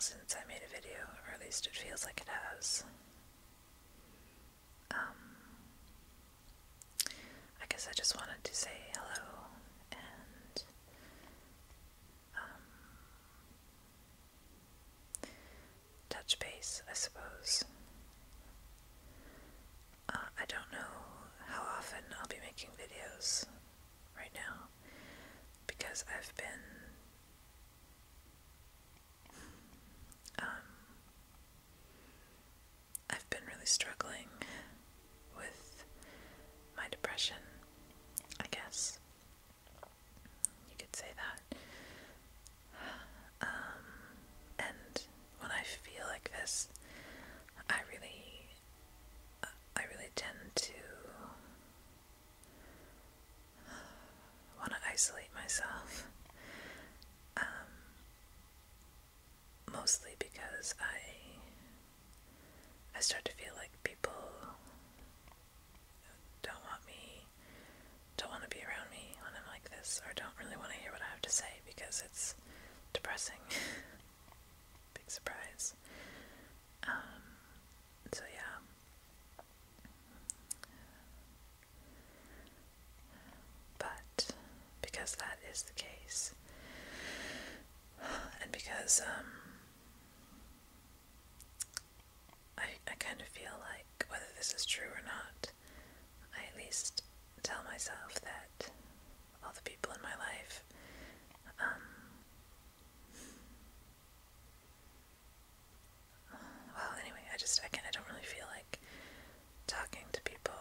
since I made a video, or at least it feels like it has. I guess I just wanted to say hello and touch base, I suppose. I don't know how often I'll be making videos right now because I've been really struggling with my depression, I guess you could say that. And when I feel like this, I really tend to want to isolate myself, mostly because I start to feel like people don't want to be around me when I'm like this, or don't really want to hear what I have to say because it's depressing. Big surprise. So yeah. But because that is the case, and because I kind of feel like, whether this is true or not, I at least tell myself that all the people in my life, well, anyway, I don't really feel like talking to people,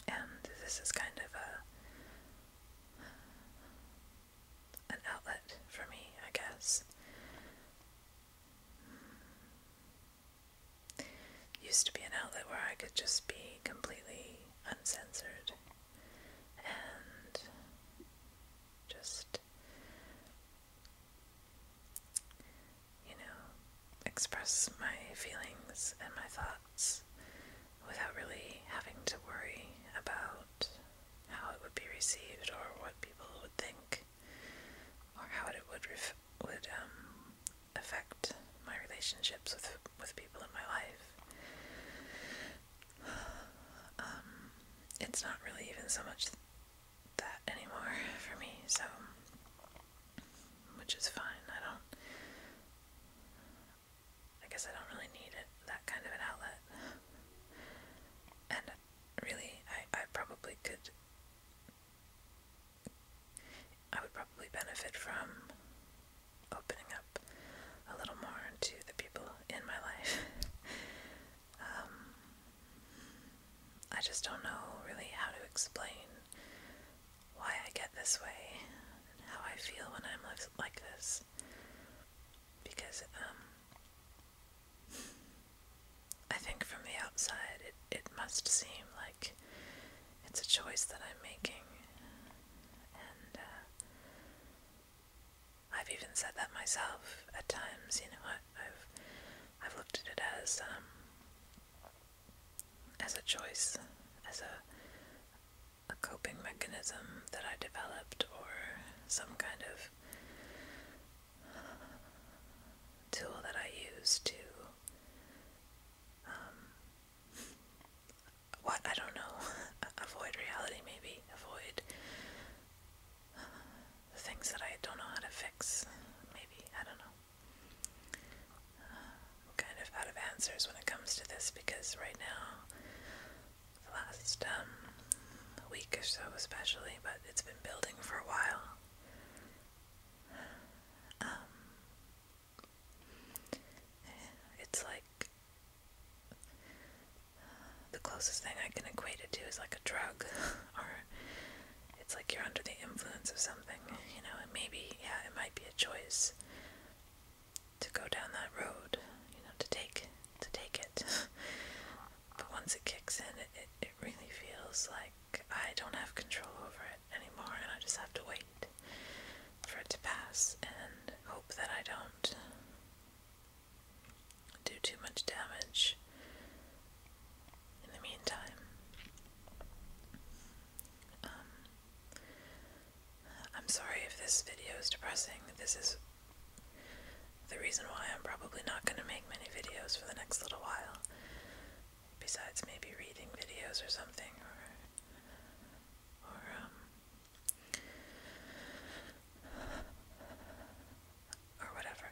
and this is kind of an outlet for me, I guess. Used to be an outlet where I could just be completely uncensored and just, express my feelings and my thoughts without really having to worry about how it would be received or what people would think or how it would affect my relationships with people in my life. It's not really even so much that anymore for me, so, which is fine. I guess I don't really need that kind of an outlet. And really, I would probably benefit from opening up a little more to the people in my life. I just don't know really how to explain why I get this way and how I feel when I'm like this. Because, I think from the outside it must seem like it's a choice that I'm making, and I've even said that myself at times. I've looked at it as a choice, as a coping mechanism that I developed, or some kind of tool that I use to I don't know, avoid reality, maybe, avoid the things that I don't know how to fix, maybe, I don't know. I'm kind of out of answers when it comes to this, because right now, the last week or so especially, but it's been building for a while, it's like the closest thing I can equate it to is like a drug, or it's like you're under the influence of something, and maybe, yeah, it might be a choice to go down that road, to take it. But once it kicks in, it really feels like I don't have control over it anymore, and I just have to wait for it to pass and hope that I don't do too much damage in the meantime. I'm sorry if this video is depressing. This is the reason why I'm probably not going to make many videos for the next little while. Besides maybe reading videos or something, or whatever.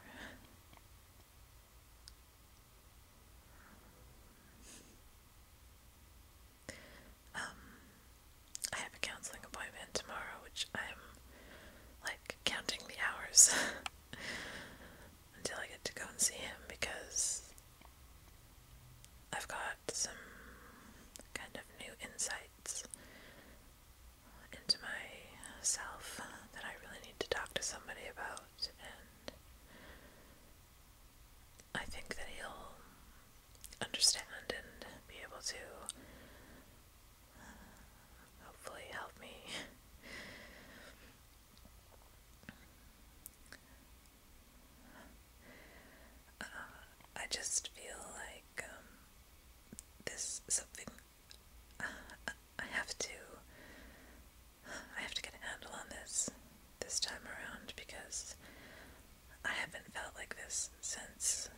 I have a counseling appointment tomorrow, which I'm like counting the hours until I get to go and see him, because I've got some kind of new insights into myself that I really need to talk to somebody about, and I think that he'll understand and be able to hopefully help me. I just feel like this something I have to get a handle on this time around, because I haven't felt like this since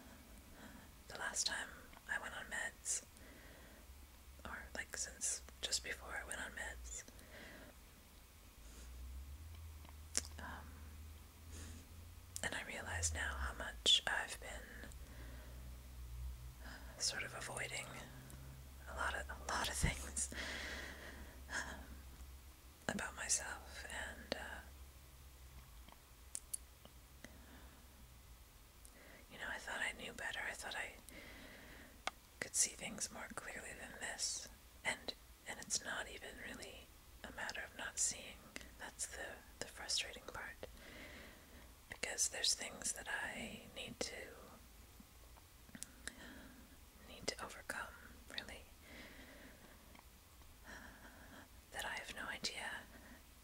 the last time I went on meds, or like since just before I went on meds. And I realize now how much I've been sort of avoiding a lot of things about myself, and I thought I knew better. I thought I could see things more clearly than this, and it's not even really a matter of not seeing. That's the frustrating part, because there's things that I need to overcome, really, that I have no idea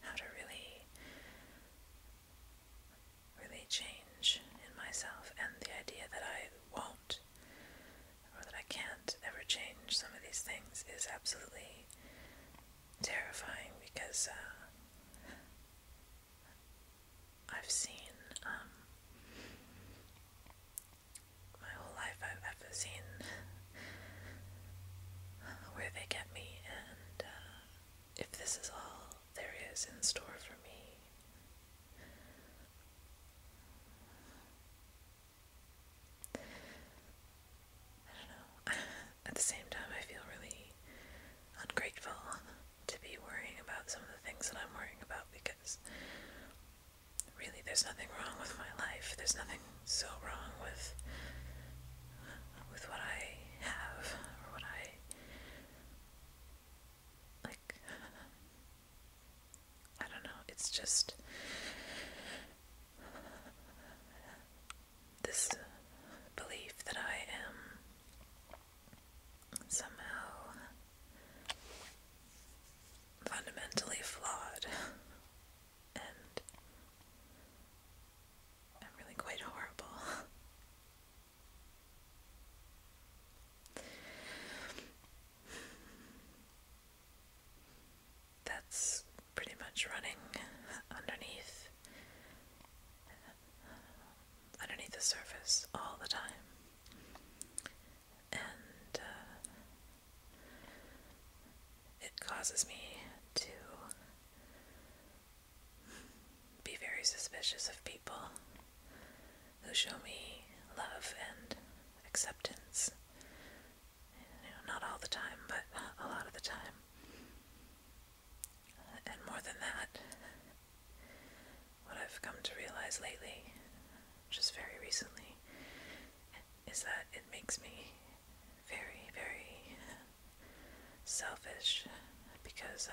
how to really change in myself, and the idea that I won't, or that I can't ever change some of these things, is absolutely terrifying, because I've seen my whole life, I've seen where they get me, and if this is all there is in store for me, I don't know. At the same time, I feel really ungrateful to be worrying about some of the things that I'm worrying about, because really there's nothing wrong with my life. There's nothing so wrong with what I have, or what I like. I don't know, it's just this belief that I am somehow fundamentally flawed, and I'm really quite horrible. That's pretty much running underneath the surface all the time, and it causes me to be very suspicious of people who show me love and acceptance. Not all the time, but a lot of the time. And more than that, what I've come to realize lately, just very recently, is that it makes me very, very selfish, because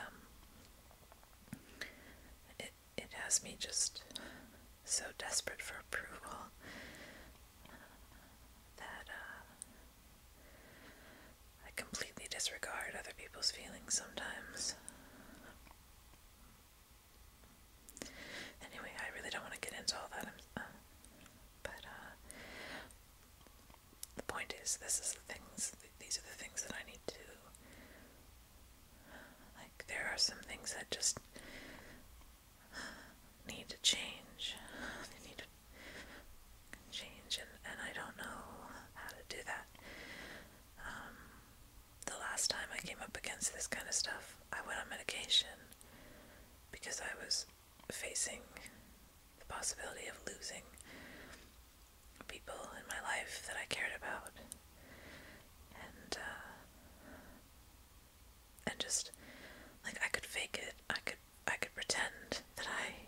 it has me just so desperate for approval that I completely disregard other people's feelings sometimes. Anyway, I really don't want to get into all that, but the point is, these are the things that I need to, like, there are some things that just need to change. They need to change, possibility of losing people in my life that I cared about, and just, like, I could fake it, I could pretend that I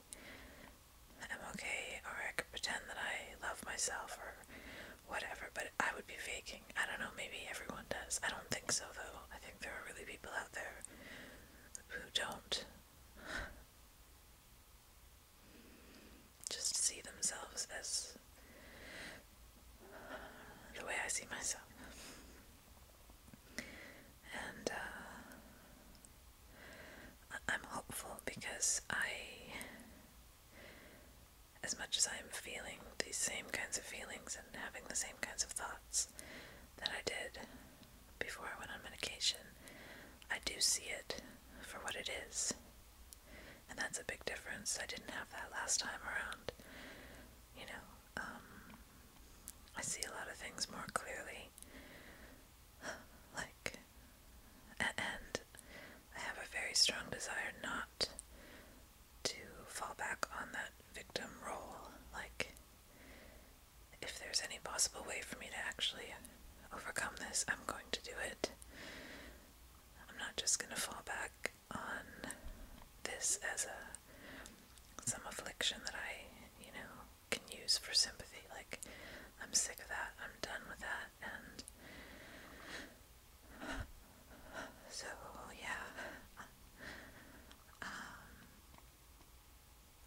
am okay, or I could pretend that I love myself, or whatever, but I would be faking. I don't know, maybe everyone does. I don't think so, though. I think there are really people out there who don't just see themselves as the way I see myself. And I'm hopeful because as much as I'm feeling these same kinds of feelings and having the same kinds of thoughts that I did before I went on medication, I do see it for what it is. And that's a big difference. I didn't have that last time around. You know, I see a lot of things more clearly. Like, and I have a very strong desire not to fall back on that victim role. Like, if there's any possible way for me to actually overcome this, I'm going to do it. I'm not just going to fall back on this as some affliction that I, can use for sympathy. Like, I'm sick of that. I'm done with that. And so, yeah,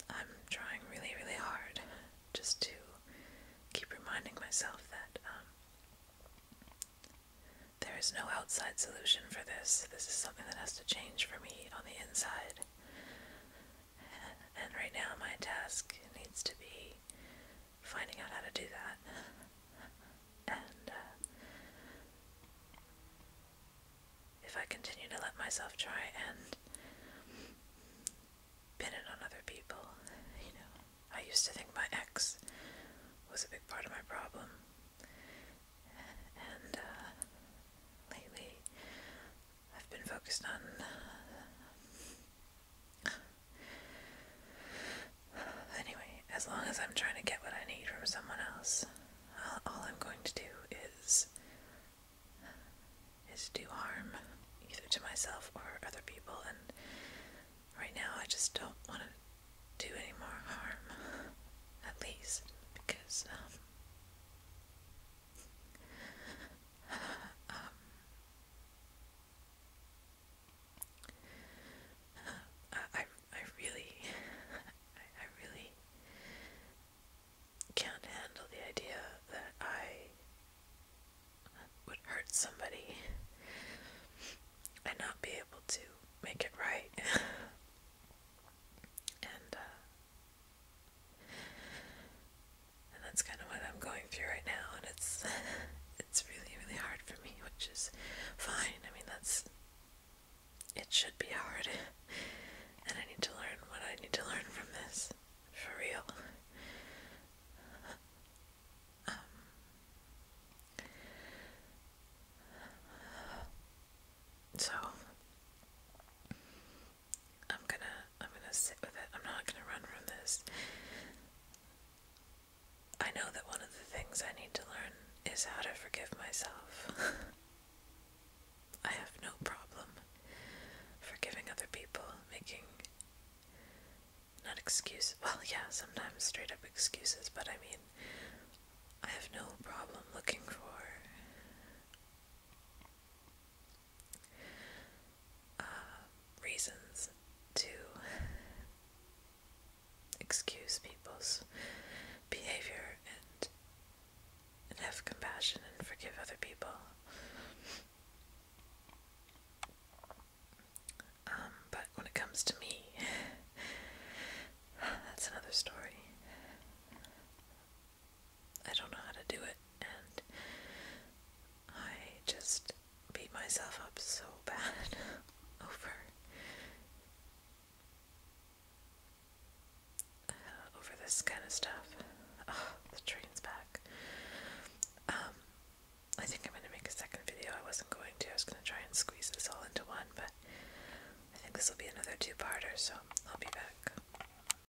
I'm trying really, really hard just to keep reminding myself that there is no outside solution for this. This is something that has to change for me on the inside. And right now my task needs to be finding out how to do that. And if I continue to let myself try and pin it on other people, I used to think my ex was a big part of my problem. And lately I've been focused on anyway, as long as I'm trying to get what I need from someone else, all I'm going to do is do harm, either to myself or other people, and right now I just don't want to do any more harm, at least, because I really can't handle the idea that I would hurt somebody and not be able to make it right. And that's kind of what I'm going through right now, and it's really, really hard for me, which is fine. I mean, it should be hard, and I need to learn what I need to learn from this, for real. So I'm gonna sit with it. I'm not gonna run from this. I know that one of the things I need to learn is how to forgive myself. I have no problem forgiving other people, making, not excuses, well, yeah, sometimes straight up excuses, but I mean, I have no problem looking for